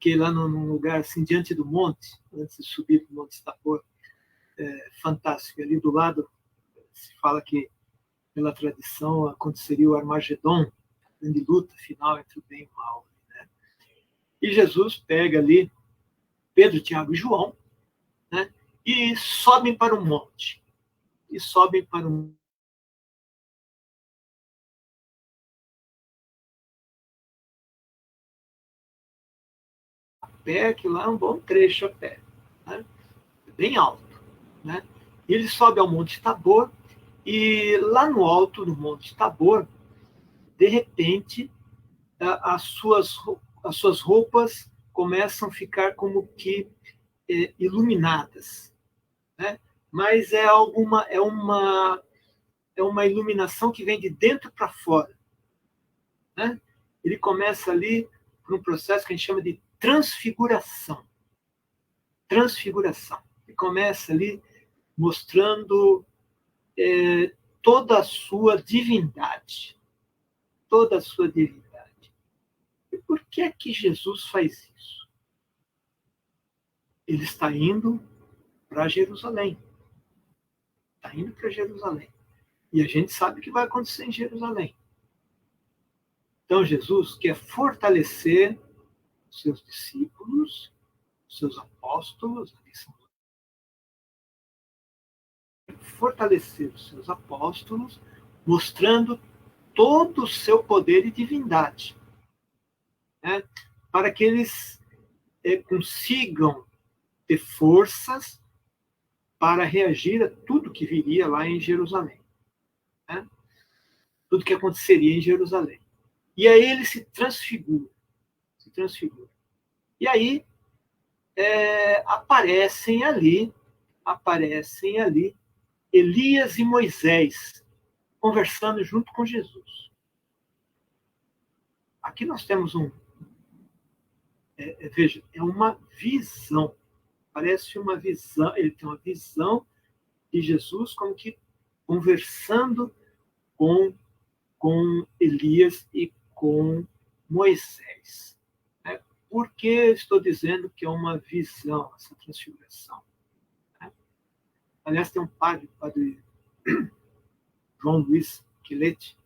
que lá num lugar assim, diante do monte, antes de subir para o Monte Tabor, fantástico. Ali do lado, se fala que, pela tradição, aconteceria o Armagedon, a grande luta final entre o bem e o mal. Né? E Jesus pega ali Pedro, Tiago e João, né? E sobem para o monte. E sobem para um pé, que lá é um bom trecho a pé, né? Bem alto. Né? Ele sobe ao Monte Tabor, e lá no alto do Monte Tabor, de repente, as suas roupas começam a ficar como que iluminadas. Né? Mas é uma iluminação que vem de dentro para fora. Né? Ele começa ali por um processo que a gente chama de transfiguração. Transfiguração. Ele começa ali mostrando toda a sua divindade. Toda a sua divindade. E por que é que Jesus faz isso? Ele está indo para Jerusalém. Está indo para Jerusalém. E a gente sabe o que vai acontecer em Jerusalém. Então, Jesus quer fortalecer os seus discípulos, os seus apóstolos, fortalecer os seus apóstolos, mostrando todo o seu poder e divindade, né? Para que eles consigam ter forças para reagir a tudo que viria lá em Jerusalém, né? Tudo que aconteceria em Jerusalém. E aí ele se transfigura. E aí aparecem ali Elias e Moisés conversando junto com Jesus. Aqui nós temos veja, é uma visão. Parece uma visão, ele tem uma visão de Jesus como que conversando com Elias e com Moisés. Por que estou dizendo que é uma visão, essa transfiguração? Aliás, tem um padre João Luiz Quilete,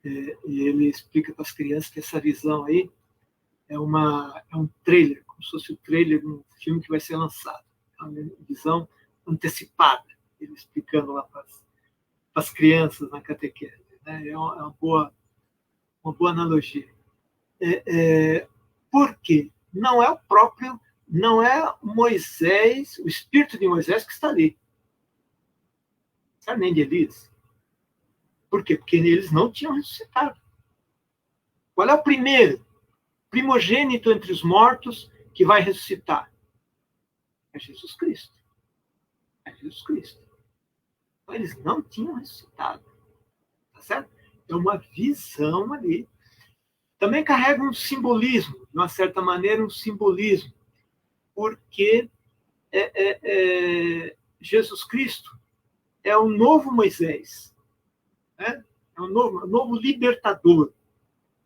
e ele explica para as crianças que essa visão aí é um trailer, como se fosse o trailer de um filme que vai ser lançado. É uma visão antecipada, ele explicando lá para as crianças na catequese. Né? É uma boa analogia. Por quê? Não é Moisés, o espírito de Moisés que está ali. Sabe, nem de Elias. Por quê? Porque eles não tinham ressuscitado. Qual é o primogênito entre os mortos que vai ressuscitar? É Jesus Cristo. É Jesus Cristo. Então, eles não tinham ressuscitado. Tá certo? É uma visão ali. Também carrega um simbolismo, de uma certa maneira, um simbolismo, porque Jesus Cristo é o novo Moisés, né? É o novo libertador.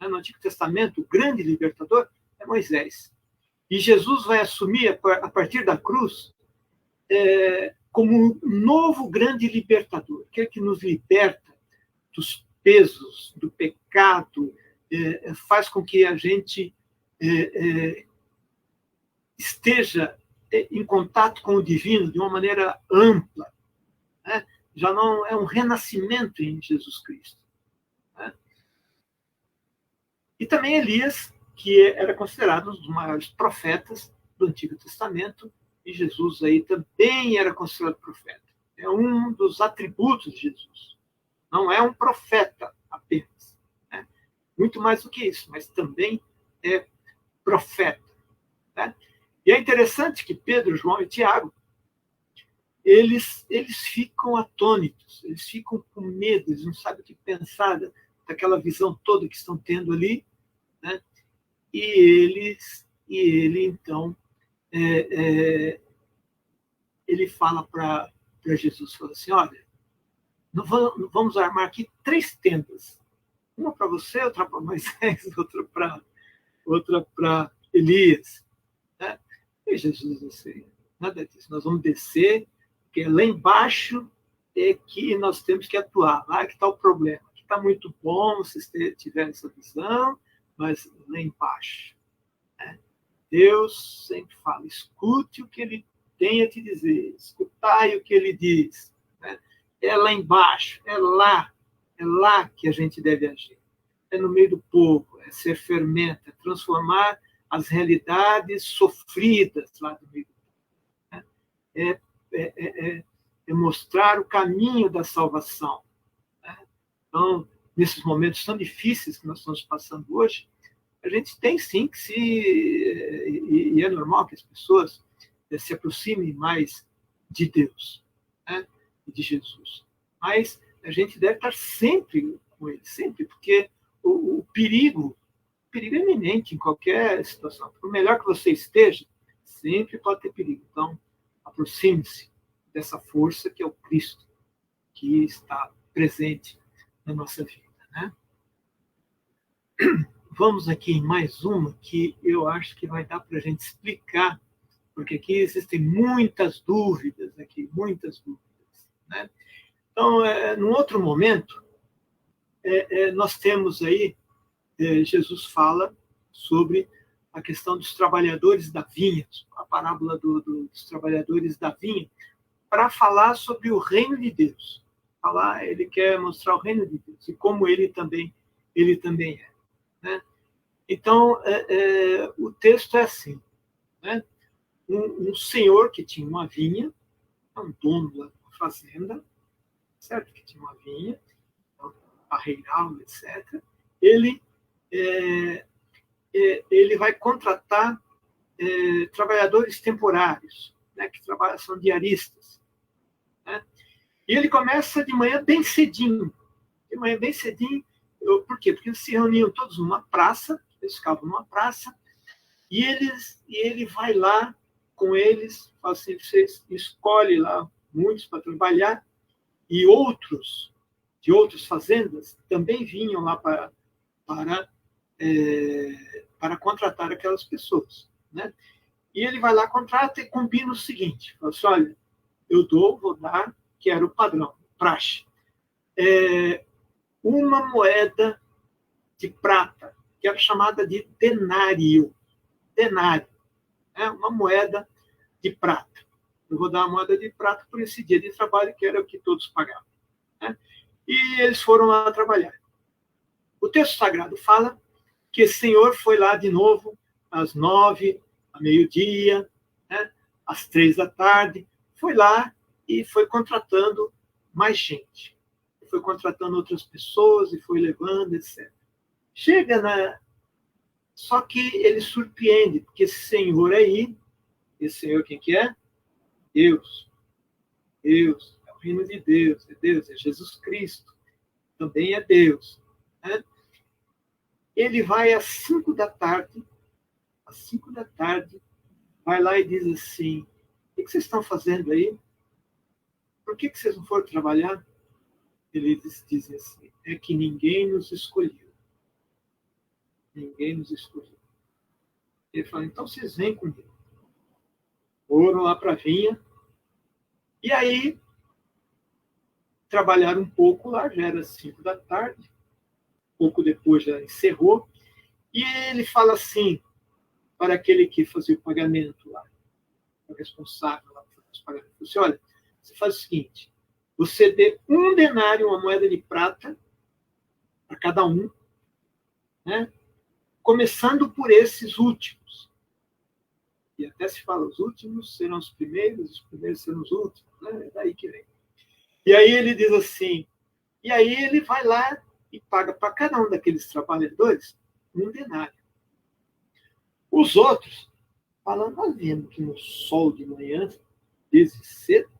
No Antigo Testamento, o grande libertador é Moisés. E Jesus vai assumir, a partir da cruz, como um novo grande libertador, aquele que nos liberta dos pesos, do pecado, faz com que a gente esteja em contato com o divino de uma maneira ampla, né? Já não é um renascimento em Jesus Cristo, né? E também Elias, que era considerado um dos maiores profetas do Antigo Testamento, e Jesus aí também era considerado profeta. É um dos atributos de Jesus. Não é um profeta apenas, né? Muito mais do que isso, mas também é profeta, né? E é interessante que Pedro, João e Tiago, eles ficam atônitos, eles ficam com medo, eles não sabem o que pensar daquela visão toda que estão tendo ali, né? E ele então, ele fala para Jesus, fala assim, olha, vamos armar aqui 3 tendas, uma para você, outra para Moisés, outra para Elias, né? E Jesus disse assim, nada disso, nós vamos descer, porque lá embaixo é que nós temos que atuar, lá que está o problema. Aqui está muito bom vocês tiverem essa visão, mas lá embaixo, né? Deus sempre fala, escute o que ele tem a te dizer, escutai o que ele diz, né? É lá embaixo, é lá que a gente deve agir. É no meio do povo, é ser fermento, é transformar as realidades sofridas lá do meio do povo, né? É mostrar o caminho da salvação, né? Então, nesses momentos tão difíceis que nós estamos passando hoje, a gente tem sim que e é normal que as pessoas se aproximem mais de Deus, né? E de Jesus. Mas a gente deve estar sempre com ele, sempre, porque o perigo é iminente em qualquer situação. Por melhor que você esteja, sempre pode ter perigo. Então, aproxime-se dessa força que é o Cristo, que está presente na nossa vida, né? Vamos aqui em mais uma que eu acho que vai dar para a gente explicar, porque aqui existem muitas dúvidas, né? Então, num outro momento, nós temos aí, Jesus fala sobre a questão dos trabalhadores da vinha, a parábola dos trabalhadores da vinha, para falar sobre o reino de Deus. Ele quer mostrar o reino de Deus e como ele também é, né? Então, o texto é assim, né? Um senhor que tinha uma vinha, um dono da fazenda, certo? Que tinha uma vinha, parreiral, etc. Ele vai contratar trabalhadores temporários, né? Que são diaristas, né? E ele começa de manhã bem cedinho. Por quê? Porque eles se reuniam todos numa praça, eles ficavam numa praça, e ele vai lá com eles, fala assim, vocês escolhem lá muitos para trabalhar, e outros de outras fazendas também vinham lá para contratar aquelas pessoas, né? E ele vai lá, contrata e combina o seguinte, fala assim, olha, vou dar, que era o padrão, praxe, uma moeda de prata, que era chamada de denário, né? Uma moeda de prata. Eu vou dar uma moeda de prata por esse dia de trabalho, que era o que todos pagavam, né? E eles foram lá trabalhar. O texto sagrado fala que esse senhor foi lá de novo às 9, ao meio-dia, né? Às 3 da tarde, foi lá e foi contratando mais gente. Foi contratando outras pessoas e foi levando, etc. Só que ele surpreende, porque esse senhor aí, esse senhor quem que é? Deus. Deus, é o reino de Deus, é Jesus Cristo, também é Deus, né? Ele vai às 5 da tarde, vai lá e diz assim, o que vocês estão fazendo aí? Por que vocês não foram trabalhar? Eles dizem assim, é que ninguém nos escolheu. Ninguém nos escolheu. Ele fala, então vocês vêm comigo. Foram lá para a vinha, e aí trabalharam um pouco lá, já era 5 da tarde, pouco depois já encerrou, e ele fala assim, para aquele que fazia o pagamento lá, o responsável lá pelos pagamentos, falou assim, olha, você faz o seguinte, você dê 1 denário, uma moeda de prata, para cada um, né? Começando por esses últimos. E até se fala, os últimos serão os primeiros serão os últimos, né? É daí que vem. E aí ele diz assim, e aí ele vai lá e paga para cada um daqueles trabalhadores 1 denário. Os outros, falando, nós vendo que no sol de manhã, desde cedo,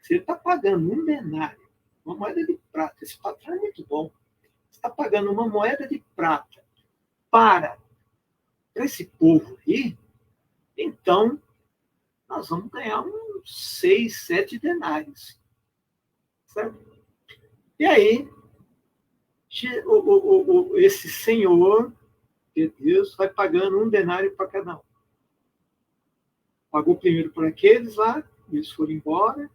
você está pagando 1 denário, uma moeda de prata. Esse patrão é muito bom. Você está pagando uma moeda de prata para esse povo aí, então nós vamos ganhar uns 6, 7 denários. Certo? E aí, esse senhor de Deus vai pagando 1 denário para cada um. Pagou primeiro por aqueles lá, eles foram embora,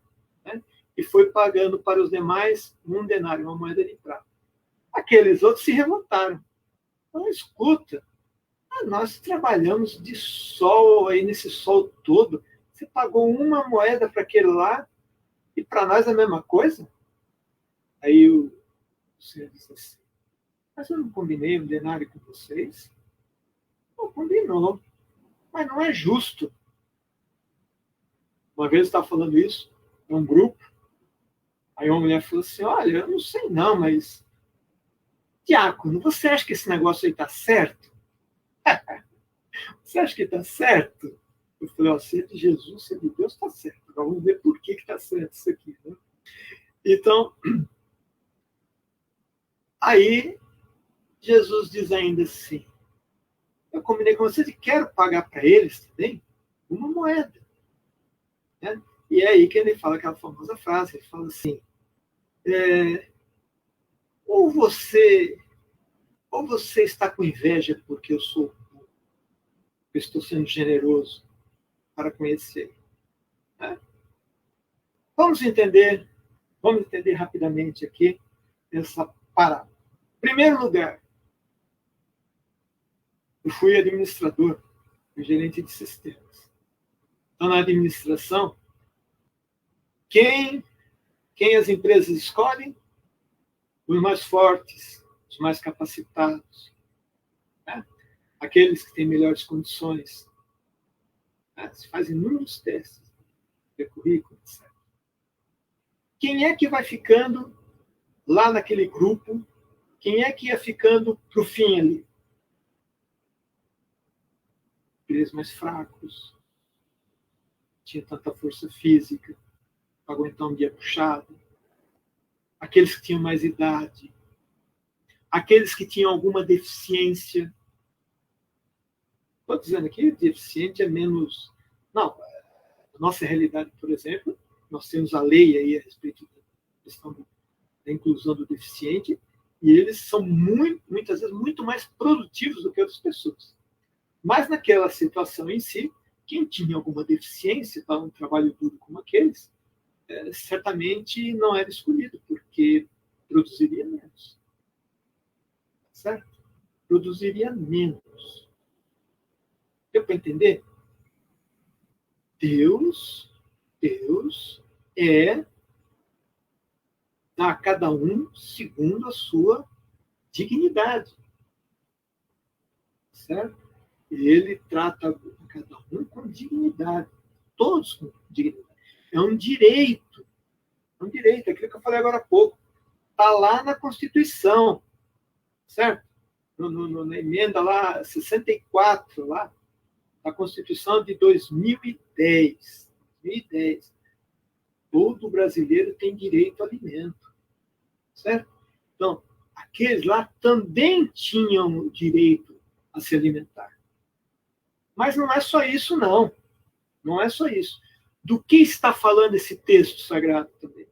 né? E foi pagando para os demais 1 denário, uma moeda de prata. Aqueles outros se revoltaram. Então, escuta, nós trabalhamos de sol, aí nesse sol todo, você pagou uma moeda para aquele lá, e para nós é a mesma coisa? Aí o senhor disse assim, mas eu não combinei 1 denário com vocês? Não combinou, mas não é justo. Uma vez eu estava falando isso em um grupo, aí uma mulher falou assim, olha, eu não sei não, mas diácono, você acha que esse negócio aí está certo? Você acha que está certo? Eu falei, se é de Jesus, se é de Deus, está certo. Agora vamos ver por que está certo isso aqui. Né? Então, aí Jesus diz ainda assim, eu combinei com vocês e quero pagar para eles também uma moeda. Né? E é aí que ele fala aquela famosa frase, ele fala assim, ou você está com inveja porque eu estou sendo generoso para conhecer. Né? Vamos entender rapidamente aqui essa parábola. Em primeiro lugar, eu fui administrador, fui gerente de sistemas. Então, na administração, quem as empresas escolhem? Os mais fortes, os mais capacitados, né? Aqueles que têm melhores condições. Né? Se faz inúmeros testes de currículo, etc. Quem é que vai ficando lá naquele grupo? Quem é que ia ficando para o fim ali? Aqueles mais fracos, tinha tanta força física, para aguentar um dia puxado. Aqueles que tinham mais idade. Aqueles que tinham alguma deficiência. Estou dizendo aqui, deficiente é menos... Não, na nossa realidade, por exemplo, nós temos a lei aí a respeito da questão da inclusão do deficiente, e eles são muitas vezes muito mais produtivos do que outras pessoas. Mas naquela situação em si, quem tinha alguma deficiência para um trabalho duro como aqueles, certamente não era escolhido, porque produziria menos. Certo? Produziria menos. Deu para entender? Deus dá a cada um segundo a sua dignidade. Certo? Ele trata cada um com dignidade. Todos com dignidade. É um direito. É um direito. Aquilo que eu falei agora há pouco. Está lá na Constituição. Certo? Na emenda lá, 64, lá, da Constituição de 2010. Todo brasileiro tem direito ao alimento. Certo? Então, aqueles lá também tinham o direito a se alimentar. Mas não é só isso, não. Não é só isso. Do que está falando esse texto sagrado também?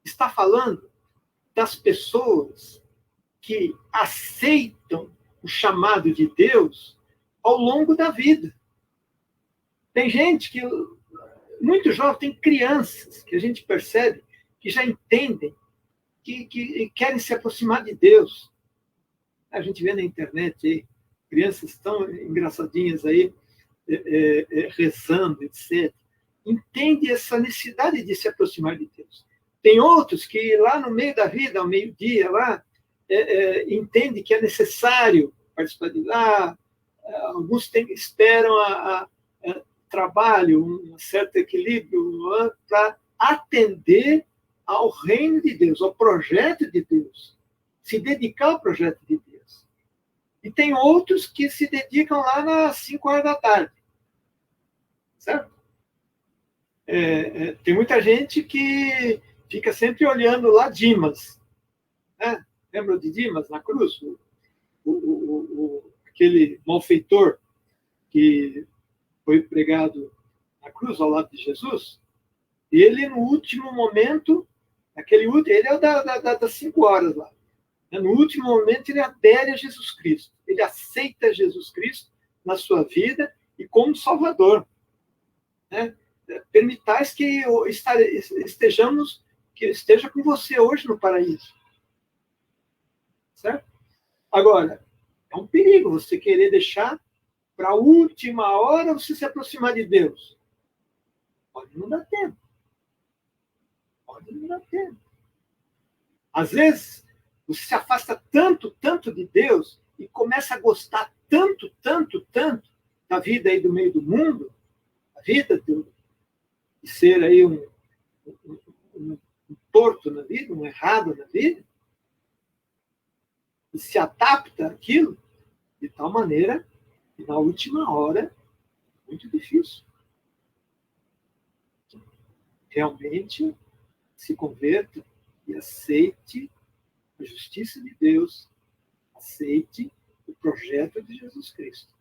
Está falando das pessoas que aceitam o chamado de Deus ao longo da vida. Tem gente que, muito jovem, tem crianças que a gente percebe que já entendem que querem se aproximar de Deus. A gente vê na internet aí, crianças tão engraçadinhas aí, rezando, etc. entende essa necessidade de se aproximar de Deus. Tem outros que lá no meio da vida, ao meio-dia, lá, entende que é necessário participar de lá. Alguns esperam a trabalho, um certo equilíbrio para atender ao reino de Deus, ao projeto de Deus, se dedicar ao projeto de Deus. E tem outros que se dedicam lá nas 5 horas da tarde. Certo? Tem muita gente que fica sempre olhando lá Dimas. Né? Lembra de Dimas na cruz? Aquele malfeitor que foi pregado na cruz ao lado de Jesus. Ele, no último momento, ele é o das 5 horas lá. No último momento, ele adere a Jesus Cristo. Ele aceita Jesus Cristo na sua vida e como Salvador. Né? Permitais que esteja com você hoje no paraíso. Certo? Agora, é um perigo você querer deixar para a última hora você se aproximar de Deus. Pode não dar tempo. Pode não dar tempo. Às vezes, você se afasta tanto, tanto de Deus e começa a gostar tanto, tanto, tanto da vida aí do meio do mundo, a vida de ser aí um torto na vida, um errado na vida, e se adapta àquilo de tal maneira que na última hora é muito difícil. Realmente se converta e aceite a justiça de Deus, aceite o projeto de Jesus Cristo.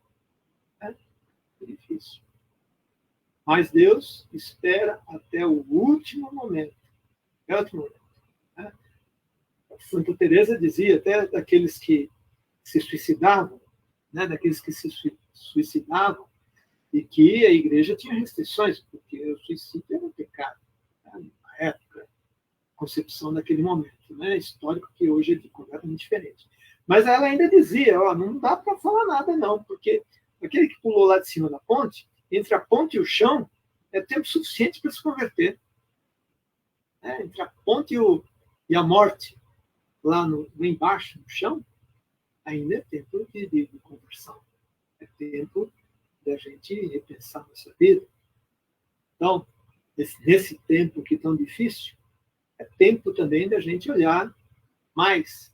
É difícil. Mas Deus espera até o último momento. É o último momento. Né? Santa Teresa dizia até daqueles que se suicidavam, né? Daqueles que se suicidavam, e que a igreja tinha restrições, porque o suicídio era um pecado, né? Na época, concepção daquele momento, né? Histórico, que hoje é completamente diferente. Mas ela ainda dizia, não dá para falar nada não, porque aquele que pulou lá de cima da ponte, entre a ponte e o chão, é tempo suficiente para se converter. Entre a ponte e a morte, lá embaixo, no chão, ainda é tempo de conversão. É tempo da gente repensar nossa vida. Então, nesse tempo que é tão difícil, é tempo também da gente olhar mais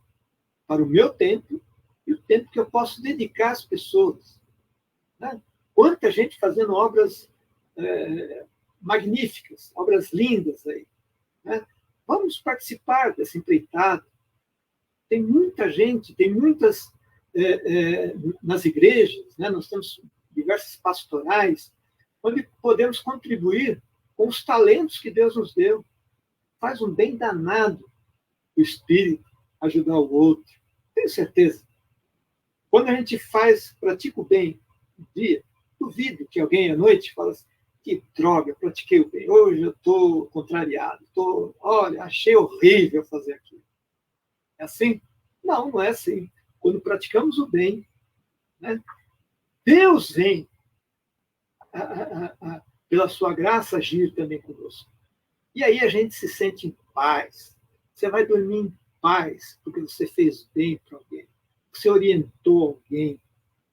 para o meu tempo e o tempo que eu posso dedicar às pessoas. Né? Quanta gente fazendo obras magníficas, obras lindas aí. Né? Vamos participar dessa empreitada. Tem muita gente, tem muitas nas igrejas, né? Nós temos diversas pastorais, onde podemos contribuir com os talentos que Deus nos deu. Faz um bem danado o espírito ajudar o outro. Tenho certeza. Quando a gente pratica o bem um dia, duvido que alguém à noite fala assim, que droga, pratiquei o bem. Hoje eu estou contrariado. Olha, achei horrível fazer aquilo. É assim? Não, não é assim. Quando praticamos o bem, né, Deus vem, pela sua graça, agir também conosco. E aí a gente se sente em paz. Você vai dormir em paz, porque você fez bem para alguém. Você orientou alguém.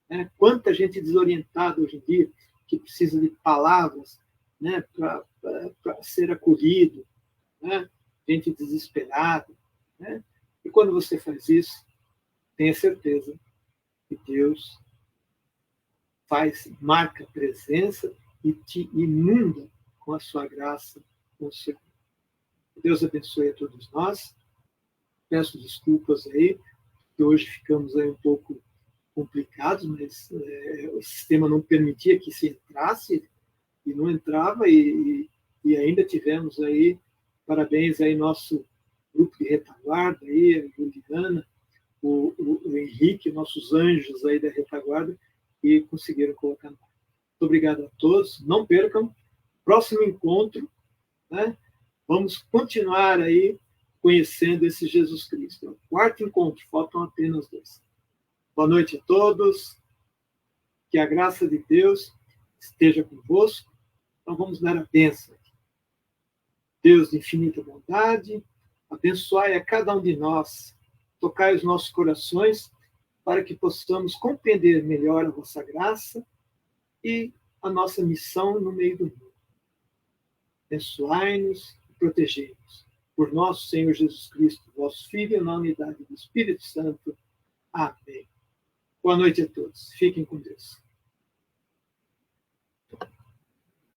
Né? Quanta gente desorientada hoje em dia, que precisa de palavras, né, para ser acolhido, né? Gente desesperada. Né? E quando você faz isso, tenha certeza que Deus marca presença e te inunda com a sua graça, com o seu. Deus abençoe a todos nós. Peço desculpas aí, que hoje ficamos aí um pouco complicados, mas o sistema não permitia que se entrasse e não entrava, e ainda tivemos aí, parabéns aí nosso grupo de retaguarda, aí, a Juliana, o Henrique, nossos anjos aí da retaguarda, que conseguiram colocar. Muito obrigado a todos, não percam, próximo encontro, né? Vamos continuar aí conhecendo esse Jesus Cristo. É o 4º encontro, faltam apenas 2. Boa noite a todos, que a graça de Deus esteja convosco. Então vamos dar a bênção. Deus de infinita bondade, abençoai a cada um de nós, tocai os nossos corações, para que possamos compreender melhor a vossa graça e a nossa missão no meio do mundo. Abençoai-nos e protegei-nos. Por nosso Senhor Jesus Cristo, vosso Filho, na unidade do Espírito Santo. Amém. Boa noite a todos. Fiquem com Deus.